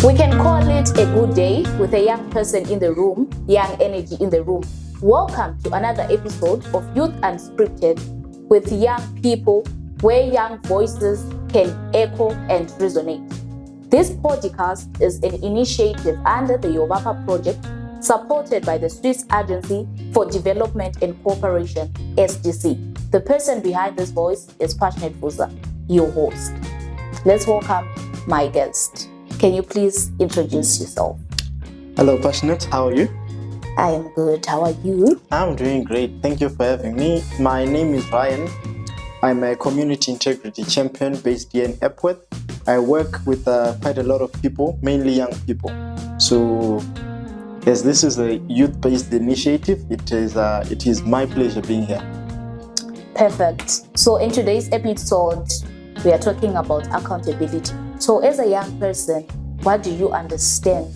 We can call it a good day with a young person in the room, young energy in the room. Welcome to another episode of Youth Unscripted with young people where young voices can echo and resonate. This podcast is an initiative under the Yovapa project supported by the Swiss Agency for Development and Cooperation, SDC. The person behind this voice is Passionate Fuza, your host. Let's welcome my guest. Can you please introduce yourself? Hello, Passionate. How are you? I am good. How are you? I'm doing great. Thank you for having me. My name is Ryan. I'm a community integrity champion based here in Epworth. I work with quite a lot of people, mainly young people. So, yes, this is a youth-based initiative. It is my pleasure being here. Perfect. So, in today's episode, we are talking about accountability. So, as a young person, what do you understand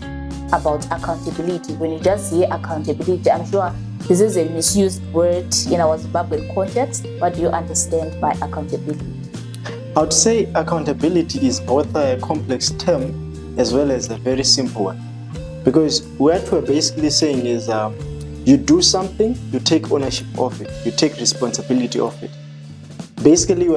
about accountability? When you just hear accountability, I'm sure this is a misused word in our Zimbabwean context. What do you understand by accountability? I would say accountability is both a complex term as well as a very simple one. Because what we're basically saying is you do something, you take ownership of it, you take responsibility of it. Basically, we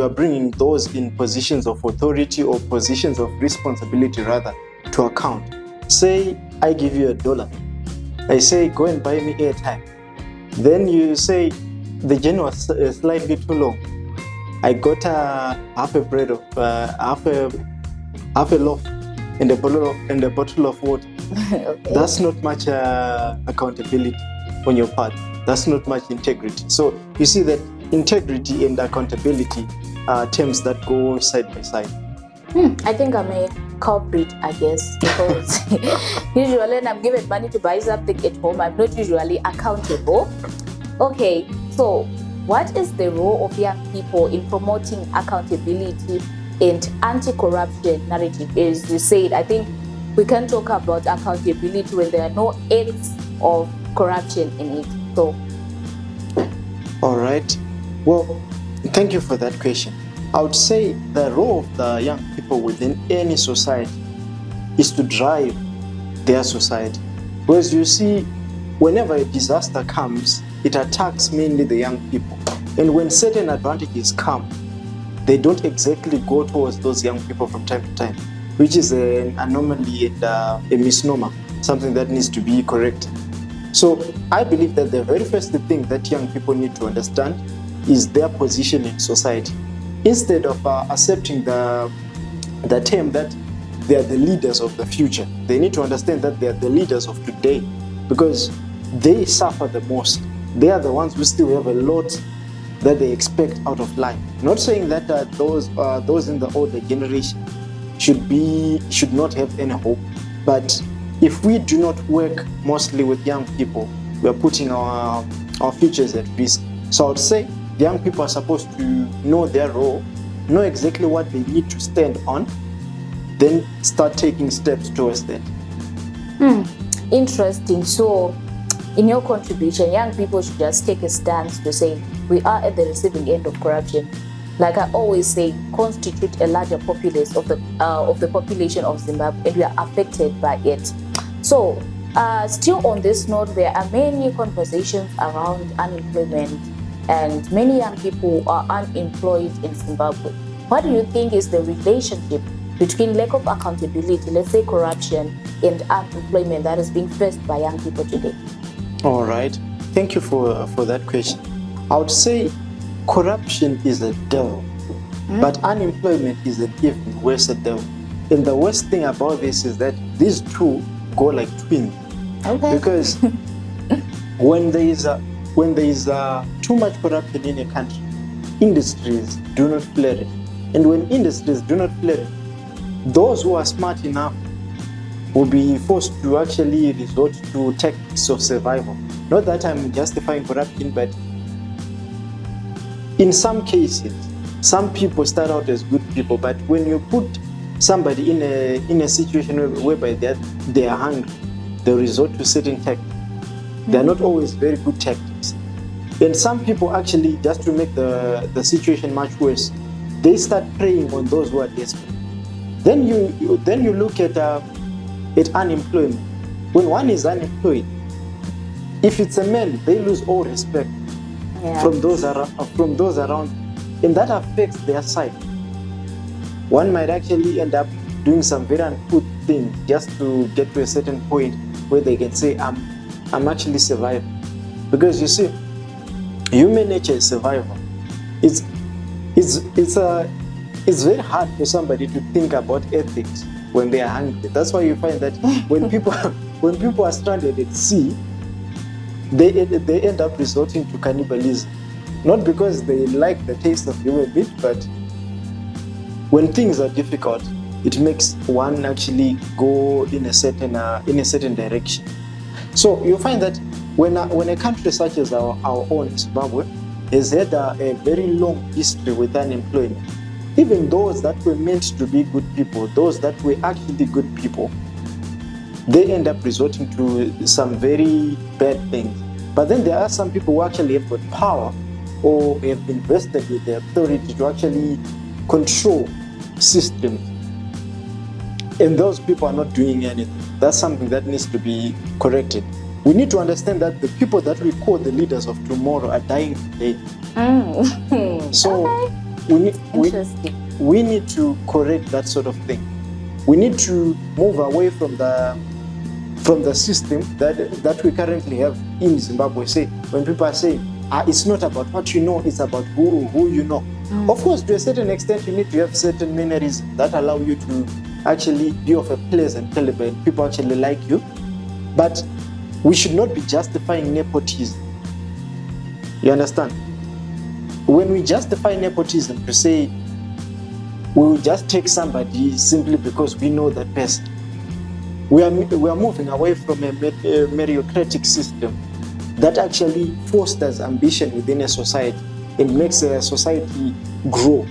are bringing those in positions of authority or positions of responsibility rather to account. Say, I give you $1. I say, go and buy me airtime. Then you say, the journey was slightly too long. I got half a bread of half a loaf and a bottle of water. Okay. That's not much accountability on your part. That's not much integrity. So you see that integrity and accountability are terms that go side by side. I think I'm a culprit, I guess, because usually when I'm given money to buy something at home, I'm not usually accountable. Okay, so what is the role of young people in promoting accountability and anti-corruption narrative? As you said, I think we can talk about accountability when there are no acts of corruption in it. So, all right. Well, thank you for that question. I would say the role of the young people within any society is to drive their society. Because you see, whenever a disaster comes, it attacks mainly the young people. And when certain advantages come, they don't exactly go towards those young people from time to time, which is an anomaly and a misnomer, something that needs to be corrected. So I believe that the very first thing that young people need to understand is their position in society. Instead of accepting the term that they are the leaders of the future, they need to understand that they are the leaders of today because they suffer the most. They are the ones who still have a lot that they expect out of life. Not saying that those in the older generation should not have any hope, but if we do not work mostly with young people, we are putting our futures at risk. So I would say young people are supposed to know their role, know exactly what they need to stand on, then start taking steps towards that. Interesting. So, in your contribution, young people should just take a stance to say we are at the receiving end of corruption. Like I always say, constitute a larger populace of the population of Zimbabwe, and we are affected by it. So, still on this note, there are many conversations around unemployment, and many young people are unemployed in Zimbabwe. What do you think is the relationship between lack of accountability, let's say corruption, and unemployment that is being faced by young people today? All right. Thank you for that question. I would say corruption is a devil, but unemployment is an even worse devil. And the worst thing about this is that these two go like twins. Okay. Because when there is too much corruption in a country, industries do not flourish. And when industries do not flourish, those who are smart enough will be forced to actually resort to tactics of survival. Not that I'm justifying corruption, but in some cases, some people start out as good people, but when you put somebody in a situation whereby they are hungry, they resort to certain tactics. They are not always very good tactics. And some people actually, just to make the situation much worse, they start preying on those who are desperate. Then you look at unemployment. When one is unemployed, if it's a man, they lose all respect from those around, and that affects their side. One might actually end up doing some very uncouth things just to get to a certain point where they can say, I'm actually surviving. Because you see, human nature is survival. It's very hard for somebody to think about ethics when they are hungry. That's why you find that when people are stranded at sea, they end up resorting to cannibalism. Not because they like the taste of human meat, but when things are difficult, it makes one actually go in a certain direction. So you find that when a country such as our own, Zimbabwe, has had a very long history with unemployment, even those that were meant to be good people, those that were actually good people, they end up resorting to some very bad things. But then there are some people who actually have got power or have been vested with the authority to actually control systems. And those people are not doing anything. That's something that needs to be corrected. We need to understand that the people that we call the leaders of tomorrow are dying today. So we need to correct that sort of thing. We need to move away from the system that we currently have in Zimbabwe. Say, when people are saying, it's not about what you know, it's about who you know. Of course, to a certain extent, you need to have certain mannerisms that allow you to actually be of a pleasant caliber and people actually like you. But we should not be justifying nepotism. You understand? When we justify nepotism to say we will just take somebody simply because we know that person, we are moving away from a meritocratic system that actually fosters ambition within a society and makes a society grow.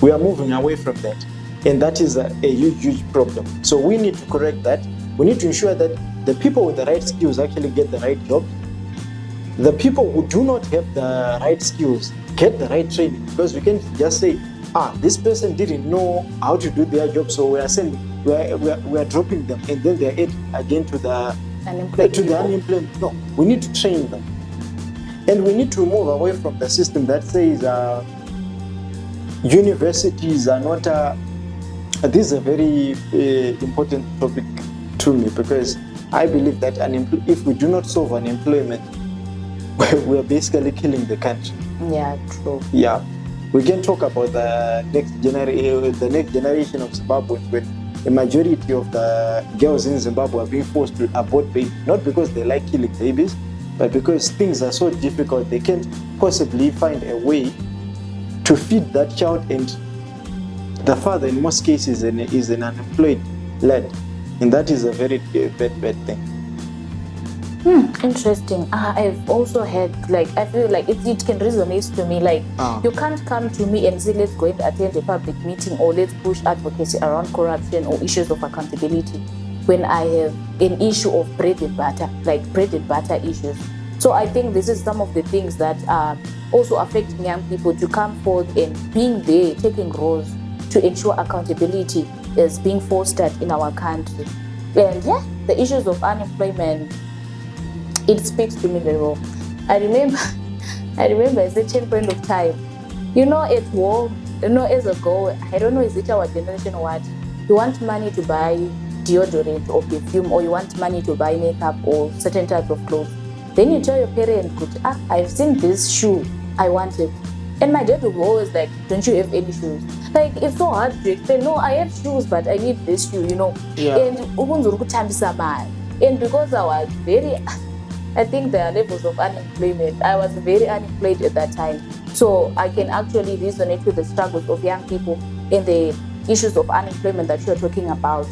We are moving away from that, and that is a huge problem. So we need to correct that. We need to ensure that the people with the right skills actually get the right jobs. The people who do not have the right skills get the right training, because we can't just say, this person didn't know how to do their job, so we are dropping them, and then they are added again to the unemployment. No, we need to train them, and we need to move away from the system that says universities are not. This is a very important topic to me, because I believe that if we do not solve unemployment, we are basically killing the country. Yeah, true. Yeah, we can talk about the next generation of Zimbabweans, when a majority of the girls in Zimbabwe are being forced to abort babies, not because they like killing babies, but because things are so difficult they can't possibly find a way to feed that child, and the father in most cases is an unemployed lad, and that is a very bad thing. Interesting. I've also heard, I feel like it can resonate to me. You can't come to me and say, let's go and attend a public meeting, or let's push advocacy around corruption or issues of accountability, when I have an issue of bread and butter, like bread and butter issues. So I think this is some of the things that are also affecting young people to come forth and being there, taking roles to ensure accountability is being fostered in our country. And the issues of unemployment, it speaks to me very well. I remember a certain point of time, at home, as a goal, I don't know, is it our generation or what? You want money to buy deodorant or perfume, or you want money to buy makeup or certain types of clothes. Then you tell your parents, I've seen this shoe, I want it. And my dad will always like, don't you have any shoes? It's so hard to explain. No, I have shoes, but I need this shoe, Yeah. And because I was I think there are levels of unemployment. I was very unemployed at that time. So I can actually resonate with the struggles of young people and the issues of unemployment that you're talking about.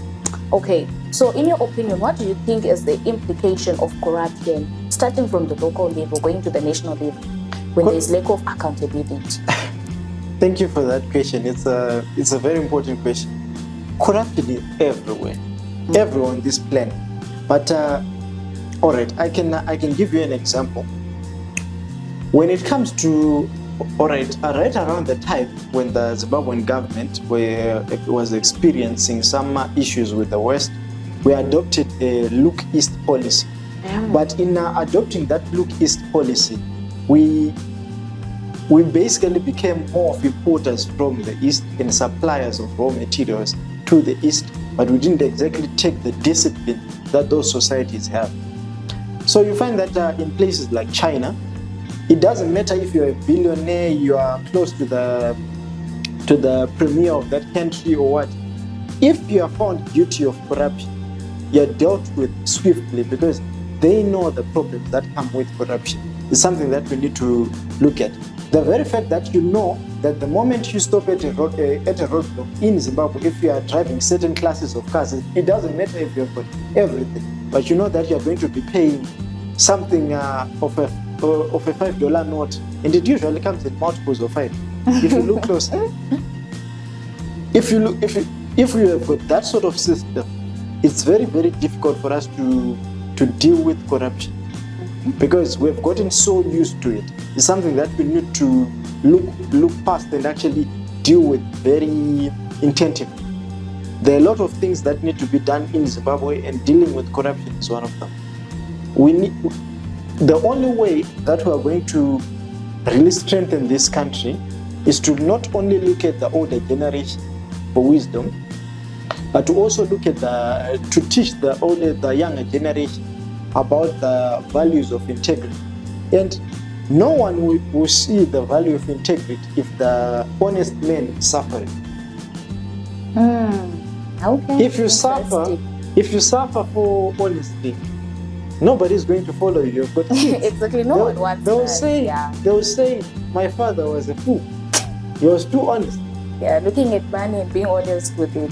Okay, so in your opinion, what do you think is the implication of corruption, starting from the local level, going to the national level, when there's lack of accountability? Thank you for that question. It's a very important question. Corruption is everywhere, everywhere on this planet. But all right, I can give you an example. When it comes to All right, right around the time when the Zimbabwean government was experiencing some issues with the West, we adopted a Look East policy. But in adopting that Look East policy, we basically became more of importers from the East and suppliers of raw materials to the East, but we didn't exactly take the discipline that those societies have. So you find that in places like China, it doesn't matter if you're a billionaire, you are close to the premier of that country or what. If you are found guilty of corruption, you're dealt with swiftly because they know the problems that come with corruption. It's something that we need to look at. The very fact that you know that the moment you stop at a roadblock in Zimbabwe, if you are driving certain classes of cars, it doesn't matter if you've got everything, but you know that you're going to be paying something of a $5 note, and it usually comes in multiples of 5. If you look closely, if we have got that sort of system, it's very, very difficult for us to deal with corruption because we've gotten so used to it. It's something that we need to look past and actually deal with very intentively. There are a lot of things that need to be done in Zimbabwe, and dealing with corruption is one of them. The only way that we are going to really strengthen this country is to not only look at the older generation for wisdom, but to also look at to teach the younger generation about the values of integrity. And no one will see the value of integrity if the honest man is suffering. Okay. If you suffer for honesty, nobody is going to follow you. You've got kids. Exactly. No one wants that. They will say, my father was a fool. He was too honest. Yeah, looking at money and being honest with it.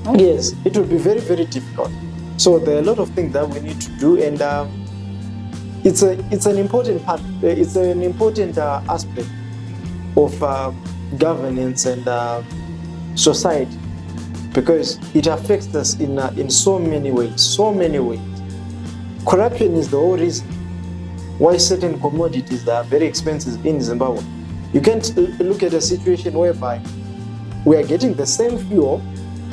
Okay. Yes, it will be very, very difficult. So there are a lot of things that we need to do, and it's an important part. It's an important aspect of governance and society, because it affects us in so many ways. So many ways. Corruption is the whole reason why certain commodities are very expensive in Zimbabwe. You can't look at a situation whereby we are getting the same fuel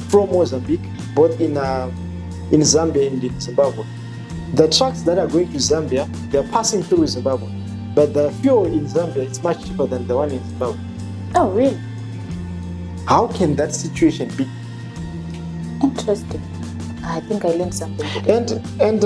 from Mozambique, both in Zambia and in Zimbabwe. The trucks that are going to Zambia, they are passing through Zimbabwe, but the fuel in Zambia is much cheaper than the one in Zimbabwe. Oh, really? How can that situation be? Interesting. I think I learned something today. And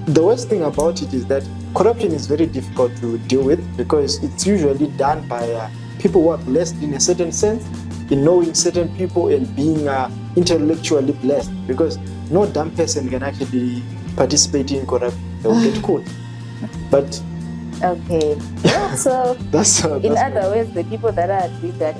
the worst thing about it is that corruption is very difficult to deal with because it's usually done by people who are blessed in a certain sense, in knowing certain people and being intellectually blessed, because no dumb person can actually participate in corruption. They will get caught. But okay. So that's in other words, the people that are doing that,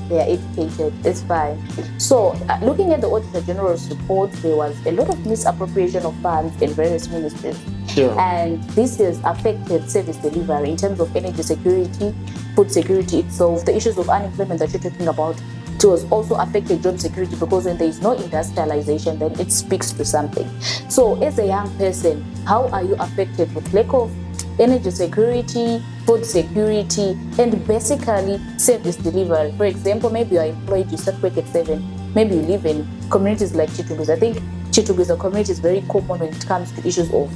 they are educated. It's fine. So looking at the Auditor General's report, there was a lot of misappropriation of funds in various ministries. Yeah. And this has affected service delivery in terms of energy security, food security itself, the issues of unemployment that you're talking about. It was also affected job security, because when there is no industrialization, then it speaks to something. So as a young person, how are you affected with lack of energy security, food security, and basically service delivery? For example, maybe you are employed, you start work at 7, maybe you live in communities like Chituguza. I think Chituguza community is very common when it comes to issues of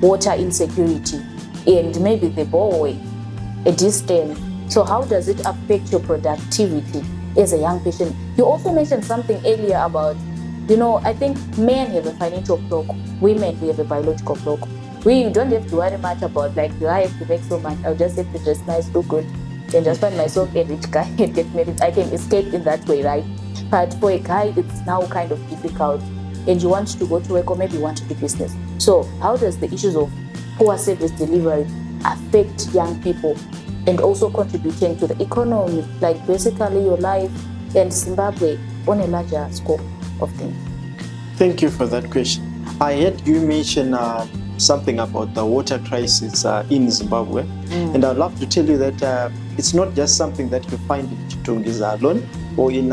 water insecurity, and maybe the boreway, a distance. So how does it affect your productivity as a young person? You also mentioned something earlier about, I think men have a financial clock, women, we have a biological clock. We don't have to worry much about do I have to make so much? I'll just have to dress nice, look good, and just find myself a rich guy and get married. I can escape in that way, right? But for a guy, it's now kind of difficult, and you want to go to work or maybe you want to do business. So how does the issues of poor service delivery affect young people and also contributing to the economy, like basically your life and Zimbabwe on a larger scope of things? Thank you for that question. I heard you mention something about the water crisis in Zimbabwe, and I'd love to tell you that it's not just something that you find in Chituguza alone or in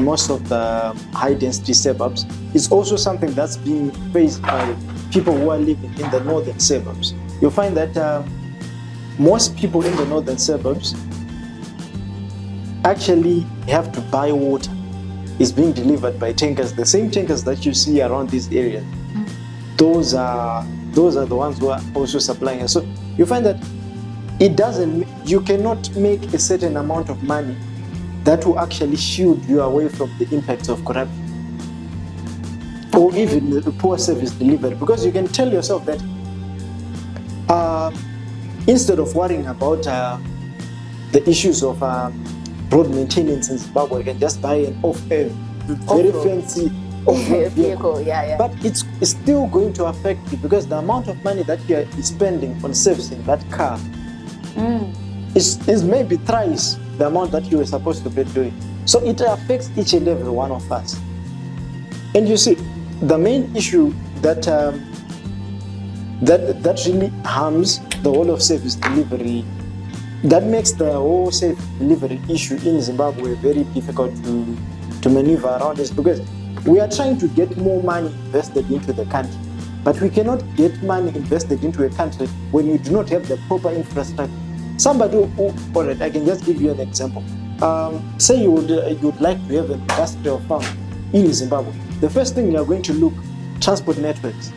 most of the high-density suburbs. It's also something that's being faced by people who are living in the northern suburbs. You'll find that most people in the northern suburbs, actually have to buy water is being delivered by tankers, the same tankers that you see around these areas. Those are the ones who are also supplying us. So you find that you cannot make a certain amount of money that will actually shield you away from the impacts of corruption or even the poor service delivery, because you can tell yourself that instead of worrying about the issues of road maintenance in Zimbabwe, you can just buy an very fancy vehicle. But it's still going to affect you, because the amount of money that you are spending on servicing that car is maybe thrice the amount that you were supposed to be doing. So it affects each and every one of us. And you see, the main issue that really harms the whole of service delivery, that makes the whole service delivery issue in Zimbabwe very difficult to maneuver around, is because we are trying to get more money invested into the country, but we cannot get money invested into a country when you do not have the proper infrastructure. Somebody all right, I can just give you an example. Say you would like to have an industrial farm in Zimbabwe. The first thing you are going to look, transport networks,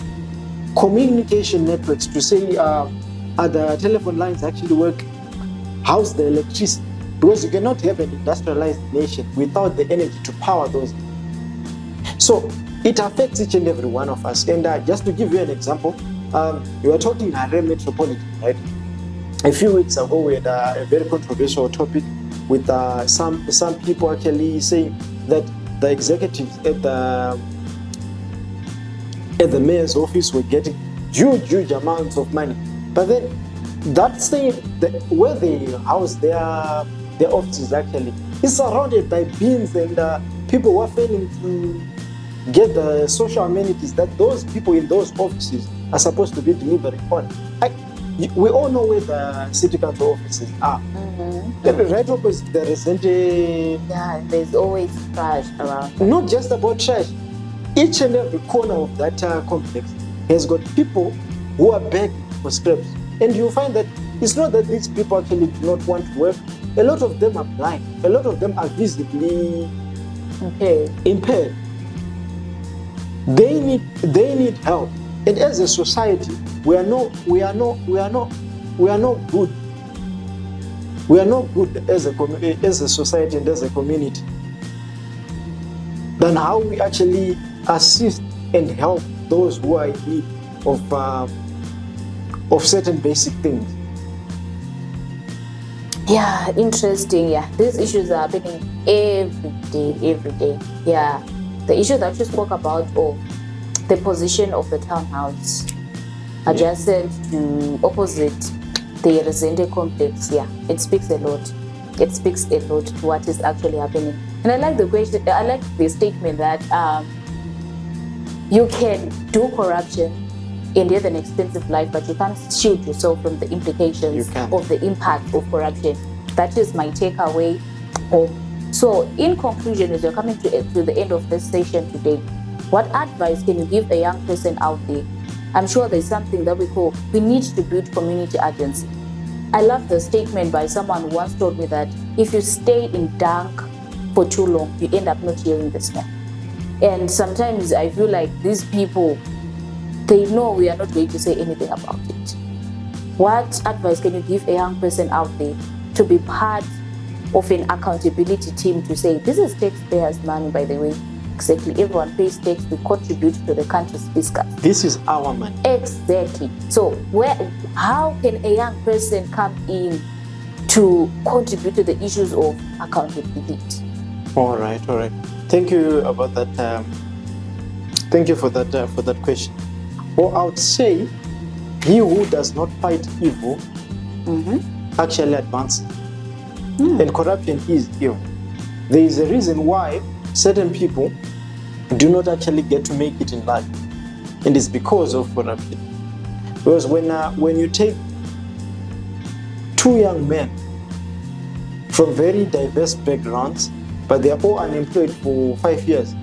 communication networks, to say are the telephone lines actually working, how's the electricity, because you cannot have an industrialized nation without the energy to power those. So it affects each and every one of us. And just to give you an example, you were talking Harare Metropolitan, right? A few weeks ago, we had a very controversial topic with some people actually saying that the executives at the mayor's office were getting huge amounts of money. But then that same, where they house their offices actually is surrounded by bins, and people were failing to get the social amenities that those people in those offices are supposed to be delivering on. We all know where the city council offices are. Right opposite the resident. There's always trash around. Not just about trash. Each and every corner of that complex has got people who are begging for scraps. And you find that it's not that these people actually do not want to work. A lot of them are blind. A lot of them are visibly impaired. They need help. And as a society, we are not good. We are not good as a society and as a community than how we actually assist and help those who are in need of certain basic things. Yeah, interesting. Yeah, these issues are happening every day. Yeah, the issue that you spoke about of the position of the townhouse adjacent to opposite the Resende complex, it speaks a lot. It speaks a lot to what is actually happening. And I like the question. I like the statement that you can do corruption and live an expensive life, but you can't shield yourself from the implications of the impact of corruption. That is my takeaway home. So, in conclusion, as you're coming to the end of this session today, what advice can you give a young person out there? I'm sure there's something that we need to build community agency. I love the statement by someone who once told me that if you stay in dark for too long, you end up not hearing the smell. And sometimes I feel like these people, they know we are not going to say anything about it. What advice can you give a young person out there to be part of an accountability team to say, this is taxpayers' money, by the way. Exactly. Everyone pays tax to contribute to the country's fiscal. This is our money. Exactly. So how can a young person come in to contribute to the issues of accountability? All right. Thank you about that. Thank you for that question. Well, I would say, he who does not fight evil actually advances. And corruption is evil. There is a reason why certain people do not actually get to make it in life, and it's because of corruption. Because when you take two young men from very diverse backgrounds, but they are all unemployed for 5 years,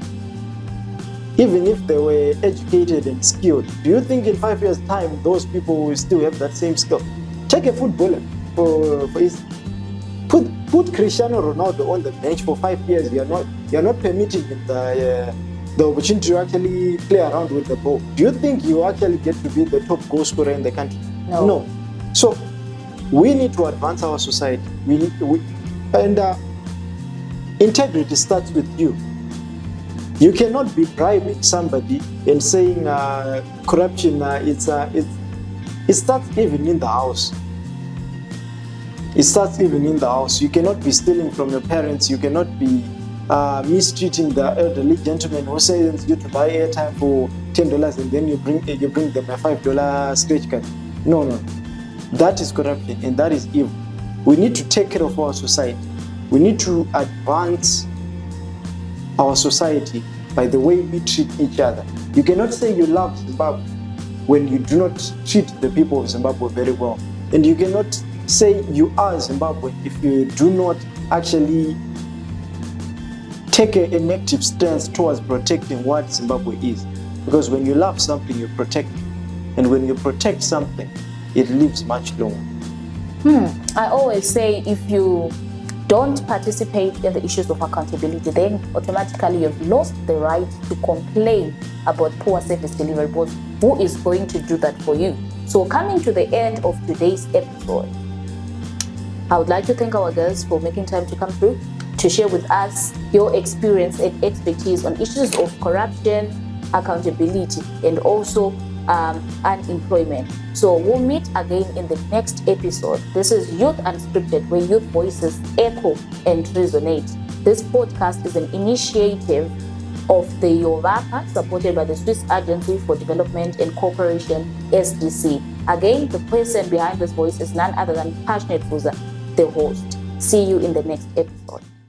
even if they were educated and skilled, do you think in 5 years' time those people will still have that same skill? Take a footballer, for instance. put Cristiano Ronaldo on the bench for 5 years. You're not permitting him the opportunity to actually play around with the ball. Do you think you actually get to be the top goal scorer in the country? No. So we need to advance our society. Integrity starts with you. You cannot be bribing somebody and saying corruption. It starts even in the house. It starts even in the house. You cannot be stealing from your parents. You cannot be mistreating the elderly gentleman who sends you to buy airtime for $10 and then you bring them a $5 scratch card. No. That is corruption and that is evil. We need to take care of our society. We need to advance our society by the way we treat each other. You cannot say you love Zimbabwe when you do not treat the people of Zimbabwe very well. And you cannot say you are Zimbabwe if you do not actually take an active stance towards protecting what Zimbabwe is. Because when you love something, you protect it. And when you protect something, it lives much longer. I always say if you don't participate in the issues of accountability, then automatically you've lost the right to complain about poor service delivery, but who is going to do that for you? So coming to the end of today's episode, I would like to thank our guests for making time to come through to share with us your experience and expertise on issues of corruption, accountability, and also unemployment. So we'll meet again in the next episode. This is Youth Unscripted, where youth voices echo and resonate. This podcast is an initiative of the Yovapa, supported by the Swiss Agency for Development and Cooperation, SDC. Again, the person behind this voice is none other than Passionate Fuza, the host. See you in the next episode.